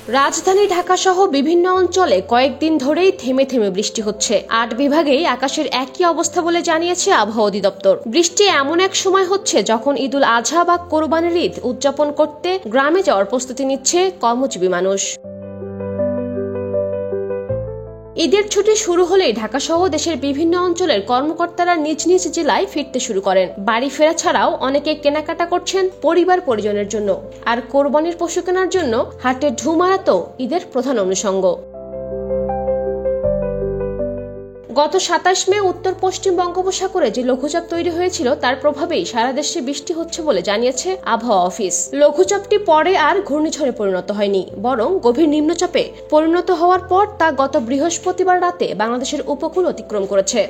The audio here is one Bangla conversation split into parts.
রাজধানী ঢাকা সহ বিভিন্ন অঞ্চলে কয়েকদিন ধরেই থেমে থেমে বৃষ্টি হচ্ছে। ৮ বিভাগেই আকাশের একই অবস্থা বলে জানিয়েছে আবহাওয়া অধিদপ্তর। বৃষ্টি এমন এক সময় হচ্ছে যখন ঈদুল আজহা বা কোরবানির ঈদ উদযাপন করতে গ্রামে যাওয়ার প্রস্তুতি নিচ্ছে কর্মজীবী মানুষ। ঈদের ছুটি শুরু হলেই ঢাকা সহ দেশের বিভিন্ন অঞ্চলের কর্মকর্তারা নিজ নিজ জেলায় ফিরতে শুরু করেন। বাড়ি ফেরা ছাড়াও অনেকে কেনাকাটা করছেন পরিবার পরিজনের জন্য, আর কোরবানির পশু কেনার জন্য হাটে ঢুঁ মারা তো ঈদের প্রধান অনুষঙ্গ। গত ২৭ মে উত্তর পশ্চিম বঙ্গোপসাগরে যে লঘুচাপ তৈরি হয়েছিল তার প্রভাবেই সারা দেশে বৃষ্টি হচ্ছে বলে জানিয়েছে আবহাওয়া অফিস। লঘুচাপটি পরে আর ঘূর্ণিঝড়ে পরিণত হয়নি, বরং গভীর নিম্নচাপে পরিণত হওয়ার পর তা গত বৃহস্পতিবার রাতে বাংলাদেশের উপকূল অতিক্রম করেছে।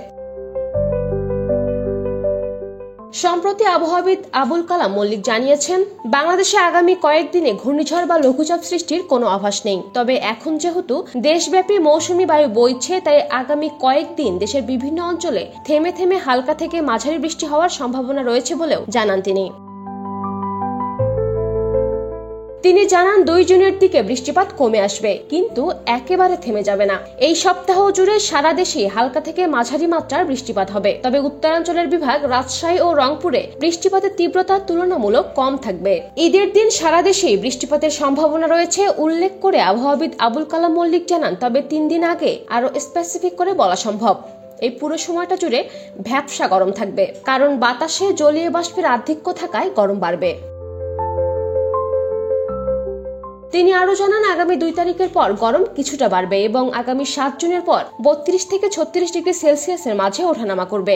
সম্প্রতি আবহাওয়াবিদ আবুল কালাম মল্লিক জানিয়েছেন, বাংলাদেশে আগামী কয়েকদিনে ঘূর্ণিঝড় বা লঘুচাপ সৃষ্টির কোনো আভাস নেই। তবে এখন যেহেতু দেশব্যাপী মৌসুমী বায়ু বইছে, তাই আগামী কয়েকদিন দেশের বিভিন্ন অঞ্চলে থেমে থেমে হালকা থেকে মাঝারি বৃষ্টি হওয়ার সম্ভাবনা রয়েছে বলেও জানান তিনি। তিনি জানান ২ জুনের দিকে বৃষ্টিপাত কমে আসবে, কিন্তু একেবারে থেমে যাবে না। এই সপ্তাহ জুড়ে সারা দেশে হালকা থেকে মাঝারি মাত্রার বৃষ্টিপাত হবে। তবে উত্তরাঞ্চলের বিভাগ রাজশাহী ও রংপুরে বৃষ্টিপাতের তীব্রতা তুলনামূলক কম থাকবে। ঈদের দিন সারা দেশেই বৃষ্টিপাতের সম্ভাবনা রয়েছে উল্লেখ করে আবহাওয়াবিদ আবুল কালাম মল্লিক জানান, তবে ৩ দিন আগে আরো স্পেসিফিক করে বলা সম্ভব। এই পুরো সময়টা জুড়ে ভ্যাপসা গরম থাকবে, কারণ বাতাসে জলীয় বাষ্পের আধিক্য থাকায় গরম বাড়বে। তিনি আরো জানান, আগামী ২ তারিখের পর গরম কিছুটা বাড়বে এবং আগামী ৭ জুনের পর ৩২ থেকে ৩৬ ডিগ্রি সেলসিয়াসের মাঝে ওঠানামা করবে।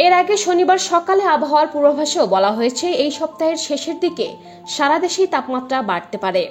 এর আগে শনিবার সকালে আবহাওয়ার পূর্বাভাসেও বলা হয়েছে এই সপ্তাহের শেষের দিকে সারা দেশেই তাপমাত্রা বাড়তে পারে।